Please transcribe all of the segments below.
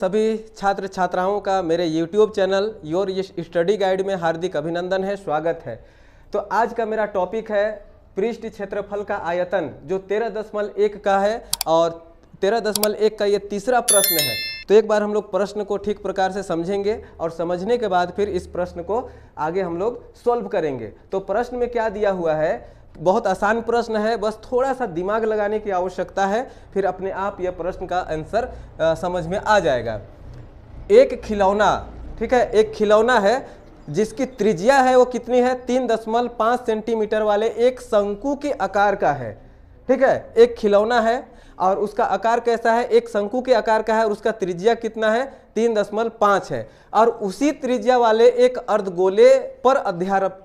सभी छात्र छात्राओं का मेरे YouTube channel your study guide में हार्दिक अभिनंदन है, स्वागत है। तो आज का मेरा टॉपिक है पृष्ठ क्षेत्रफल का आयतन, जो 13.1 का है और 13.1 का ये तीसरा प्रश्न है। तो एक बार हम लोग प्रश्न को ठीक प्रकार से समझेंगे और समझने के बाद फिर इस प्रश्न को आगे हम लोग सॉल्व करेंगे। तो प्रश्न में क्या दिया हुआ है, बहुत आसान प्रश्न है, बस थोड़ा सा दिमाग लगाने की आवश्यकता है, फिर अपने आप यह प्रश्न का आंसर समझ में आ जाएगा। एक खिलौना, ठीक है, एक खिलौना है जिसकी त्रिज्या है वो कितनी है, 3.5 सेंटीमीटर वाले एक शंकु के आकार का है। ठीक है, एक खिलौना है और उसका आकार कैसा है, एक शंकु के आकार का है और उसका त्रिज्या कितना है, 3.5 है, और उसी त्रिज्या वाले एक अर्धगोले पर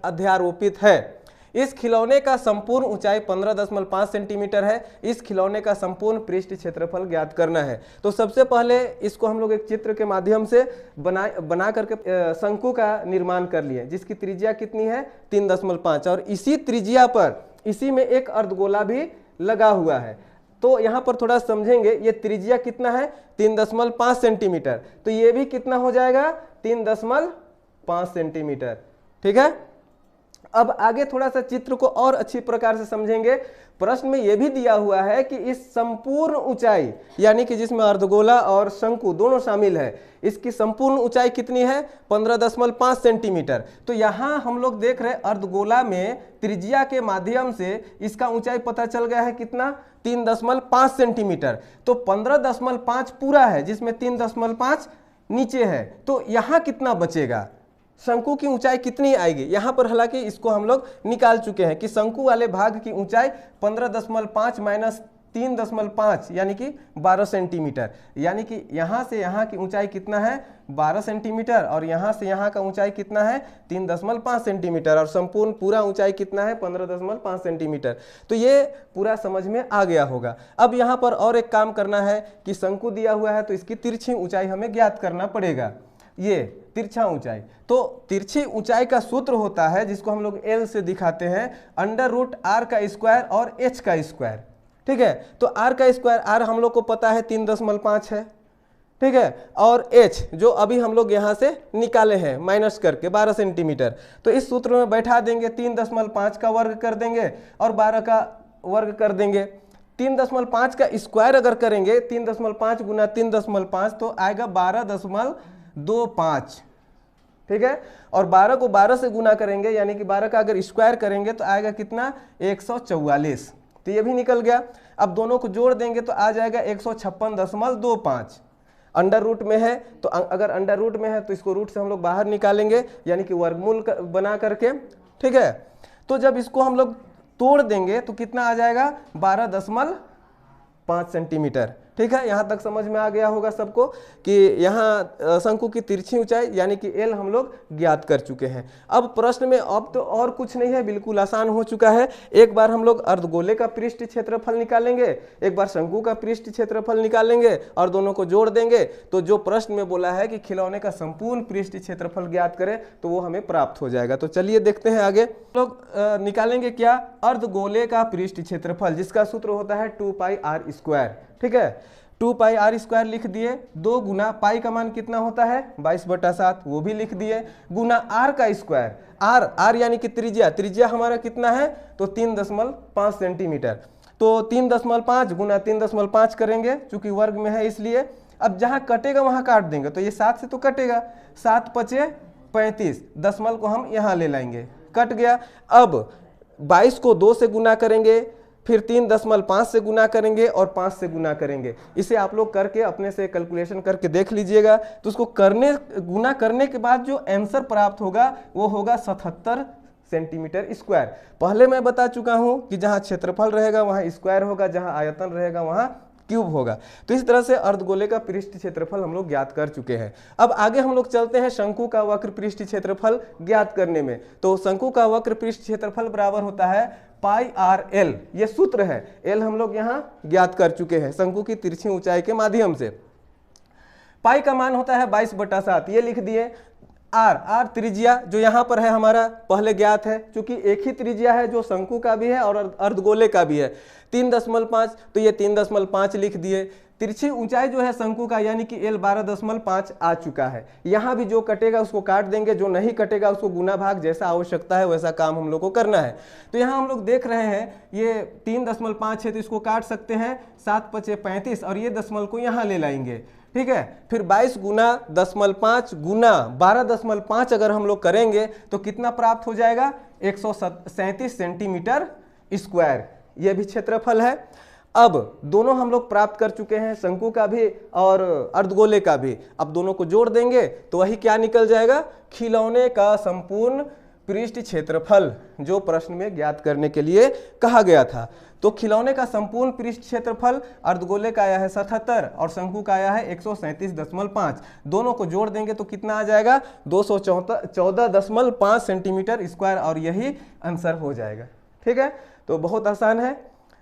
अध्यारोपित है। इस खिलौने का संपूर्ण ऊंचाई 15.5 सेंटीमीटर है। इस खिलौने का संपूर्ण पृष्ठ क्षेत्रफल ज्ञात करना है। तो सबसे पहले इसको हम लोग एक चित्र के माध्यम से बना करके शंकु का निर्माण कर लिए, जिसकी त्रिज्या कितनी है, 3.5, और इसी त्रिज्या पर इसी में एक अर्धगोला भी लगा हुआ है। तो यहाँ पर थोड़ा समझेंगे, ये त्रिज्या कितना है, 3.5 सेंटीमीटर, तो ये भी कितना हो जाएगा, 3.5 सेंटीमीटर। ठीक है, अब आगे थोड़ा सा चित्र को और अच्छी प्रकार से समझेंगे। प्रश्न में यह भी दिया हुआ है कि इस संपूर्ण ऊंचाई, यानी कि जिसमें अर्धगोला और शंकु दोनों शामिल है, इसकी संपूर्ण ऊंचाई कितनी है, 15.5 सेंटीमीटर। तो यहाँ हम लोग देख रहे हैं अर्धगोला में त्रिज्या के माध्यम से इसका ऊंचाई पता चल गया है कितना, 3.5 सेंटीमीटर। तो 15.5 पूरा है, जिसमें 3.5 नीचे है, तो यहाँ कितना बचेगा, शंकु की ऊंचाई कितनी आएगी। यहां पर हालांकि इसको हम लोग निकाल चुके हैं कि शंकु वाले भाग की ऊंचाई 15.5 माइनस 3.5 यानी कि 12 सेंटीमीटर, यानी कि यहां से यहां की ऊंचाई कितना है, 12 सेंटीमीटर, और यहां से यहां का ऊंचाई कितना है, 3.5 सेंटीमीटर, और संपूर्ण पूरा ऊंचाई कितना है, 15.5 सेंटीमीटर। तो ये पूरा समझ में आ गया होगा। अब यहां पर और एक काम करना है कि शंकु दिया हुआ है तो इसकी तिरछी ऊंचाई हमें ज्ञात करना पड़ेगा, ये तिरछा ऊंचाई। तो तिरछी ऊंचाई का सूत्र होता है, जिसको हम लोग L से दिखाते हैं, √r का स्क्वायर और h का स्क्वायर। ठीक है, तो r का स्क्वायर, r हम लोग को पता है 3.5 है, ठीक है, और h जो अभी हम लोग यहाँ से निकाले हैं माइनस करके 12 सेंटीमीटर, तो इस सूत्र में बैठा देंगे, 3.5 का वर्ग कर देंगे और 12 का वर्ग कर देंगे। 3.5 का स्क्वायर अगर करेंगे, 3.5 गुना 3.5 तो आएगा 12.25। ठीक है, और 12 को 12 से गुना करेंगे, यानी कि 12 का अगर स्क्वायर करेंगे तो आएगा कितना, 144। तो ये भी निकल गया। अब दोनों को जोड़ देंगे तो आ जाएगा 156.25। अंडर रूट में है, तो अगर अंडर रूट में है तो इसको रूट से हम लोग बाहर निकालेंगे, यानी कि वर्गमूल बना करके। ठीक है, तो जब इसको हम लोग तोड़ देंगे तो कितना आ जाएगा, 12.5 सेंटीमीटर। ठीक है, यहाँ तक समझ में आ गया होगा सबको कि यहाँ शंकु की तिरछी ऊंचाई यानी कि L हम लोग ज्ञात कर चुके हैं। अब प्रश्न में अब तो और कुछ नहीं है, बिल्कुल आसान हो चुका है। एक बार हम लोग अर्धगोले का पृष्ठ क्षेत्रफल निकालेंगे, एक बार शंकु का पृष्ठ क्षेत्रफल निकालेंगे और दोनों को जोड़ देंगे। तो जो प्रश्न में बोला है कि खिलौने का संपूर्ण पृष्ठ क्षेत्रफल ज्ञात करें, तो वो हमें प्राप्त हो जाएगा। तो चलिए देखते हैं आगे। लोग निकालेंगे क्या, अर्धगोले का पृष्ठ क्षेत्रफल, जिसका सूत्र होता है 2πr²। ठीक है, 2πr² लिख दिए, 2 गुना पाई का मान कितना होता है, 22/7, वो भी लिख दिए, गुना r का स्क्वायर, r यानी कि त्रिज्या हमारा कितना है, तो 3.5 सेंटीमीटर। तो 3.5 गुना 3.5 करेंगे, चूंकि वर्ग में है इसलिए। अब जहां कटेगा वहां काट देंगे, तो ये 7 से तो कटेगा, 7 × 5 = 35, दशमलव को हम यहाँ ले लाएंगे, कट गया। अब 22 को 2 से गुना करेंगे, फिर 3.5 से गुना करेंगे और 5 से गुना करेंगे। इसे आप लोग करके अपने से कैलकुलेशन करके देख लीजिएगा। तो उसको गुना करने के बाद जो आंसर प्राप्त होगा वो होगा 77 सेंटीमीटर स्क्वायर। पहले मैं बता चुका हूं कि जहां क्षेत्रफल रहेगा वहां स्क्वायर होगा, जहां आयतन रहेगा वहां क्यूब होगा। तो इस तरह से अर्धगोले का पृष्ठ क्षेत्रफल हम लोग ज्ञात कर चुके हैं। अब आगे हम लोग चलते हैं शंकु का वक्र पृष्ठ क्षेत्रफल ज्ञात करने में। तो शंकु का वक्र पृष्ठ क्षेत्रफल बराबर होता है πr/L, ये सूत्र है। L हम लोग यहाँ ज्ञात कर चुके हैं शंकु की तिरछी ऊंचाई के माध्यम से। पाई का मान होता है 22/7, ये लिख दिए। r त्रिज्या जो यहाँ पर है हमारा पहले ज्ञात है, क्योंकि एक ही त्रिज्या है जो शंकु का भी है और अर्धगोले का भी है, 3.5, तो ये 3.5 लिख दिए। तिरछी ऊंचाई जो है शंकु का यानी कि L 12.5 आ चुका है। यहाँ भी जो कटेगा उसको काट देंगे, जो नहीं कटेगा उसको गुना भाग, जैसा आवश्यकता है वैसा काम हम लोग को करना है। तो यहाँ हम लोग देख रहे हैं ये 3.5 है तो इसको काट सकते हैं, 7 × 5 = 35 और ये दशमलव को यहाँ ले लाएंगे। ठीक है, फिर 22 गुना 0.5 गुना 12.5 अगर हम लोग करेंगे तो कितना प्राप्त हो जाएगा, 137 सेंटीमीटर स्क्वायर। ये भी क्षेत्रफल है। अब दोनों हम लोग प्राप्त कर चुके हैं, शंकु का भी और अर्धगोले का भी। अब दोनों को जोड़ देंगे तो वही क्या निकल जाएगा, खिलौने का संपूर्ण पृष्ठ क्षेत्रफल, जो प्रश्न में ज्ञात करने के लिए कहा गया था। तो खिलौने का संपूर्ण पृष्ठ क्षेत्रफल अर्धगोले का आया है 77 और शंकु का आया है 137.5। दोनों को जोड़ देंगे तो कितना आ जाएगा, 214.5 सेंटीमीटर स्क्वायर, और यही आंसर हो जाएगा। ठीक है, तो बहुत आसान है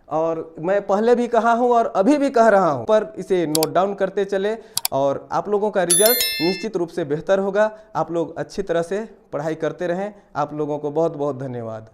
और मैं पहले भी कहा हूं और अभी भी कह रहा हूं, पर इसे नोट डाउन करते चले और आप लोगों का रिजल्ट निश्चित रूप से बेहतर होगा। आप लोग अच्छी तरह से पढ़ाई करते रहें। आप लोगों को बहुत बहुत धन्यवाद।